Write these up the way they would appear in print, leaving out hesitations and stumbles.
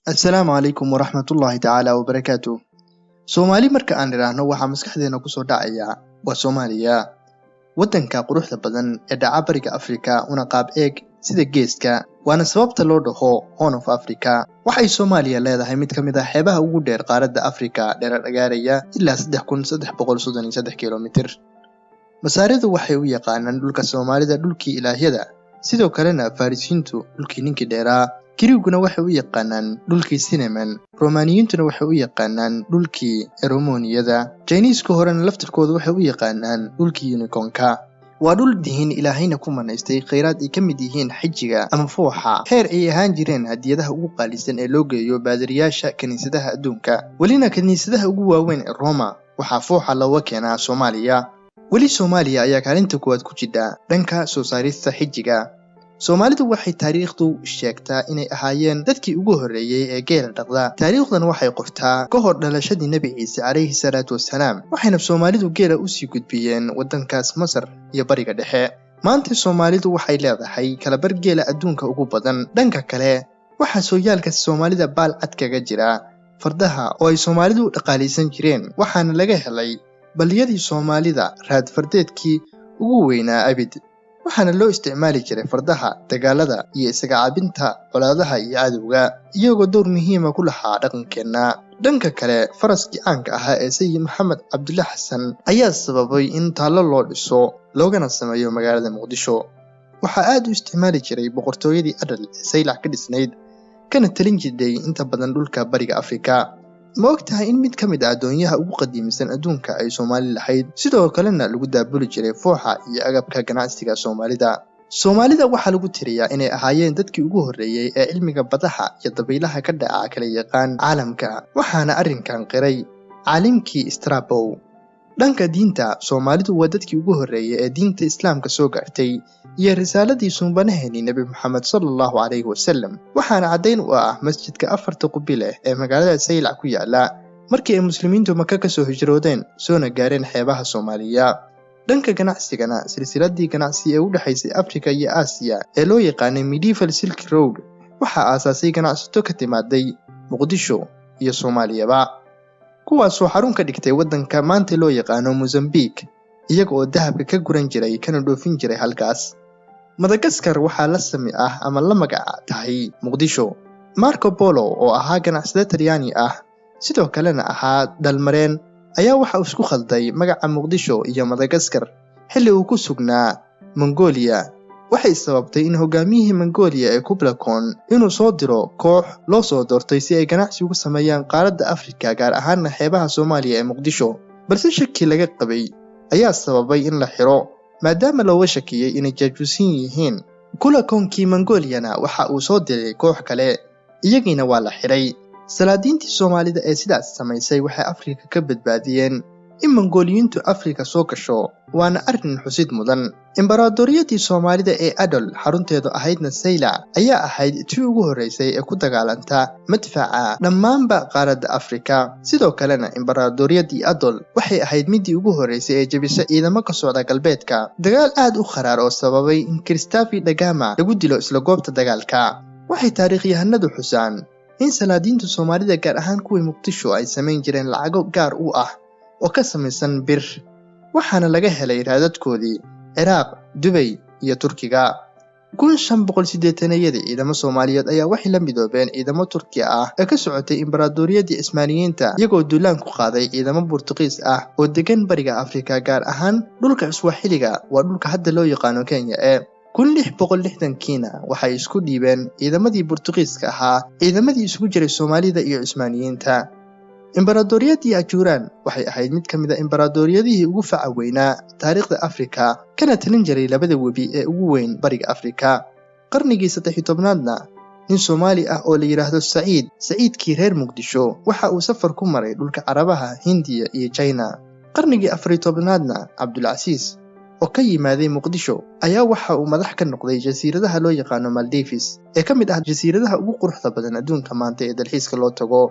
Assalaamu calaykum waraxmatullaahi tacaala wabarakaatuh. Soomaali marka aan idhaahno waxaa maskaxdeena ku soo dhacaya waa Soomaaliya, waddanka quruxda badan ee dhaca bariga Afrika una qaab eeg sida geeska, waana sababta loo dhaho Horn of Africa. Waxay Soomaaliya leedahay mid ka mid ah xeebaha ugu dheer qaaradda Afrika, dherer gaaraya ilaa 3,333 kiiloomitir. Masaaridu waxay u yaqaanaan dhulka Soomaalida dhulkii ilaahyada, sidoo kalena Farisiintu dhulkii ninkii dheeraa. Giriiguna waxay u yaqaanaan dhulkii Sineman, Romaaniyintuna waxay u yaqaanaan dhulkii Eromoniyada, Jayniiska horena laftirkooda waxay u yaqaanaan dhulkii Unikonka. Waa dhul dihin ilaahayna ku manaystay kheyraad ay ka mid yihiin xijiga ama fooxa, heer ay ahaan jireen hadiyadaha ugu qaalisan ee loo geeyo baadiriyaasha kaniisadaha adduunka. Welina kaniisadaha ugu waaweyn ee Roma waxaa fooxa looga keenaa Soomaaliya. Weli Soomaaliya ayaa kaalinta koowaad ku jidha dhanka soo saarista xijiga. Soomaalidu waxay taariikhdu sheegtaa inay ahaayeen dadkii ugu horreeyay ee geela dhaqda. Taariikhdan waxay qortaa ka hor dhalashadii Nabi Ciise calayhi salaatu wassalaam, waxayna Soomaalidu geela u sii gudbiyeen waddankaas Masar iyo Bariga Dhexe. Maanta Soomaalidu waxay leedahay kalabar geela adduunka ugu badan. Dhanka kale, waxaa sooyaalka Soomaalida baal cad kaga jira fardaha oo ay Soomaalidu dhaqaalaysan jireen, waxaana laga helay balliyadii Soomaalida raad fardeedkii ugu weynaa abid. Waxaana loo isticmaali jiray fardaha dagaalada iyo isaga caabinta colaadaha iyo cadowga, iyagoo door muhiim ah ku lahaa dhaqankeena. Dhanka kale, faraskii caanka ahaa ee Sayid Maxamed Cabdulle Xasan ayaa sababay in taallo loo dhiso loogana sameeyo magaalada Muqdisho. Waxaa aad u isticmaali jiray boqortooyadii Adal ee Saylac ka dhisnayd, kana talin jirtay inta badan dhulka bariga Afrika. Ma ogtahay in mid ka mid ah doonyaha ugu qadiimisan adduunka ay Soomaali lahayd, sidoo kalena lagu daabuli jiray fooxa iyo agabka ganacsiga Soomaalida. Soomaalida waxaa lagu tiriyaa inay ahaayeen dadkii ugu horreeyay ee cilmiga badaha iyo dabaylaha ka dhaca kala yaqaan caalamka, waxaana arrinkan qiray caalimkii Strabo. Dhanka diinta, Soomaalidu waa dadkii ugu horreeyay ee diinta Islaamka soo gaartay iyo risaaladii suubanaheeni Nabi Muxamed sallallahu calayhi wasallam, waxaana caddayn u ah masjidka 4 qubi leh ee magaalada Saylac ku yaala markii ay muslimiintu Maka ka soo hijroodeen soona gaareen xeebaha Soomaaliya. Dhanka ganacsigana, silsiladii ganacsi ee u dhaxaysay Afrika iyo Aasiya ee loo yaqaanay Medieval Silk Road waxaa aasaasay ganacsato ka timaaday Muqdisho iyo Soomaaliyaba, kuwaasoo xarun ka dhigtay waddanka maanta loo yaqaano Mozambique, iyaga oo dahabka ka guran jiray kana dhoofin jiray halkaas. Madagascar waxaa la sami ah ama la magac tahay Muqdisho. Marco Polo oo ahaa ganacsade Talyaani ah, sidoo kalena ahaa dalmareen, ayaa waxa uu isku khalday magaca Muqdisho iyo Madagascar xilli uu ku sugnaa Mongolia. Waxay sababtay in hogaamiyihii Mongolia ee Kublai Khan inuu soo diro koox loo soo doortay si ay ganacsi ugu sameeyaan qaaradda Afrika, gaar ahaan xeebaha Soomaaliya ee Muqdisho. Balse shaki laga qabay ayaa sababay in la xiro, maadaama looga shakiyay inay jaajuusin yihiin. Kublai Khan-kii Mongoliana waxa uu soo diray koox kale, iyagiina waa la xiray. Salaadiintii Soomaalida ee sidaas samaysay waxay Afrika ka badbaadiyeen in Mongoliyiintu Afrika soo gasho, waana arrin xusid mudan. Imbaradoriyadii Soomaalida ee Adal, xarunteedu ahaydna Saylac, ayaa ahayd tii ugu horreysay ee ku dagaalanta madfaca dhammaanba qaaradda Afrika. Sidoo kalena imbaradoriyadii Adal waxay ahayd midii ugu horreysay ee jabisa ciidamo ka socda galbeedka, dagaal aad u kharaar oo sababay in Christophe da Gama lagu dilo isla goobta dagaalka. Waxay taariikhyahanadu xusaan in salaadiinta Soomaalida gaar ahaan kuwii Muqdisho ay samayn jireen lacago gaar u ah oo ka samaysan bir, waxaana laga helay raadadkoodii Ciraaq, Dubai iyo Turkiga. 1580yadii ciidamo Soomaaliyeed ayaa waxay la midoobeen ciidamo Turki ah ee ka socotay imbaradoriyadii Ismaaniyiinta, iyagoo duulaan ku qaaday ciidamo Boortaqiis ah oo degan bariga Afrika, gaar ahaan dhulka Swahiliga, waa dhulka hadda loo yaqaano Kenya. 1660kiina waxay isku dhiibeen ciidamadii Boortaqiiska ahaa, ciidamadii isugu jiray Soomaalida iyo Ismaaniyiinta. Imbaradoriyadii Ajuuraan waxay ahayd mid ka mid ah imbaradoriyadihii ugu faca weynaa taariikhda Afrika, kana talin jiray labada webi ee ugu weyn bariga Afrika. Qarnigii 13aadna, nin Soomaali ah oo la yiraahdo Saciidkii reer Muqdisho waxa uu safar ku maray dhulka Carabaha, Hindiya iyo China. Qarnigii 14aadna, Cabdulcasiis oo ka yimaaday Muqdisho ayaa waxa uu madax ka noqday jasiiradaha loo yaqaano Maldives ee ka mid ah jasiiradaha ugu quruxda badan adduunka maanta ee dalxiiska loo tago.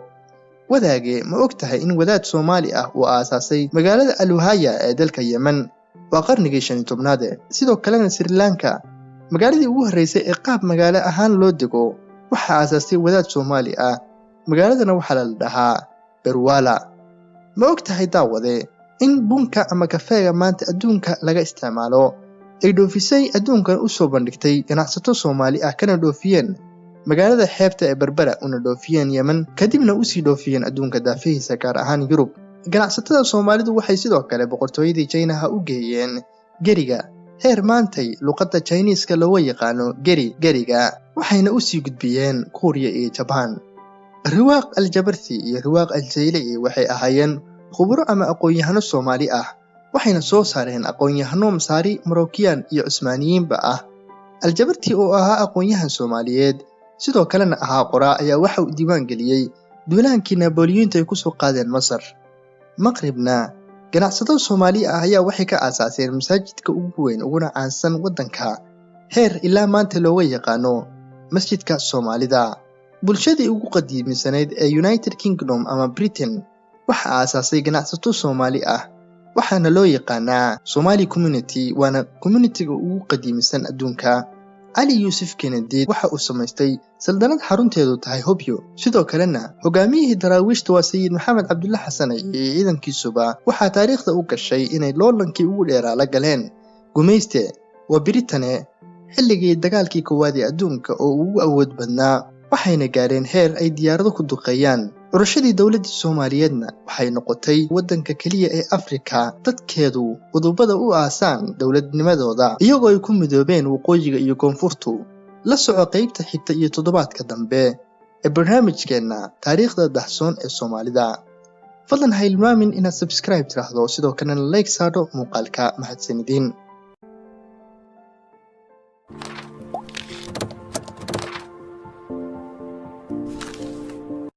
Wadaage, ma ogtahay in wadaad Soomaali ah uu aasaasay magaalada Aluhaya ee dalka Yemen? Waa qarnigii 15aad. Sidoo kalena Sri Lanka, magaaladii ugu horreysay ee qaab magaalo ahaan loo dego, waxaa aasaasay wadaad Soomaali ah magaaladana waxaa la dhahaa Berwala. Ma ogtahay daawade in bunka ama kafeega maanta adduunka laga isticmaalo ay dhoofisay adduunkan u soo bandhigtay ganacsato Soomaali ah kana dhoofiyeen magaalada xeebta ee Berbera una dhoofiyeen Yemen kadibna u sii dhoofiyeen adduunka daafihiisa gaar ahaan Yurub. Ganacsatada Soomaalidu waxay sidoo kale boqortooyadii China u geeyeen geriga heer maantay luqadda Chinese-ka loo yaqaano geriga waxayna u sii gudbiyeen Korea iyo Japan. Riwaaq Al-Jabarthi iyo Riwaaq Al-Jayla'i waxay ahaayeen khubaro ama aqoon-yahano Soomaali ah waxayna soo saareen aqoon-yahano Masaari, Moroccan iyo Cusmaaniyiinba ah. Al-Jabarthi oo ahaa aqoon-yahan Soomaaliyeed sidoo kalena ahaa qoraa ayaa waxa uu diiwaan geliyay duulaankii Naboleonta ay ku soo qaadeen Masar. Maqribna ganacsato Soomaali ah ayaa waxay ka aasaaseen masaajidka ugu weyn uguna caansan waddanka heer ilaa maanta looga yaqaano masjidka Soomaalida. Bulshadii ugu qadiimisaneyd ee United Kingdom ama Britain waxa aasaasay ganacsato Soomaali ah waxaana loo yaqaanaa Somali Community waana community-ga ugu qadiimisan adduunka. Ali Yusuf Kennedy waxa uu samaystay saldanad xarunteedu tahay Hobyo sidoo kalena hogaamiyihii daraawiishta waa Sayid Maxamed Cabdulla Xasan iyo ciidankiisuba waxaa taariikhda u gashay inay loolankii ugu dheeraa la galeen gumayste waa Britain xilligii dagaalkii koowaad ee adduunka oo ugu awood badnaa waxayna gaareen heer ay diyaarado ku duqeeyaan. Urashadii dawladda Soomaaliyeedna waxay noqotay waddanka kaliya ee Afrika dadkeedu wadubada u aasaan dawladnimadooda iyagoo ay ku midoobeen waqooyiga iyo koonfurtu. La soco qaybta xigta iyo toddobaadka dambe ee barnaamijkeena taariikhda dahsoon ee Soomaalida. Fadlan ha ilmaamin inaad subscribe tiraahdo sidoo kalena like saaro muuqaalka. Mahadsanidin.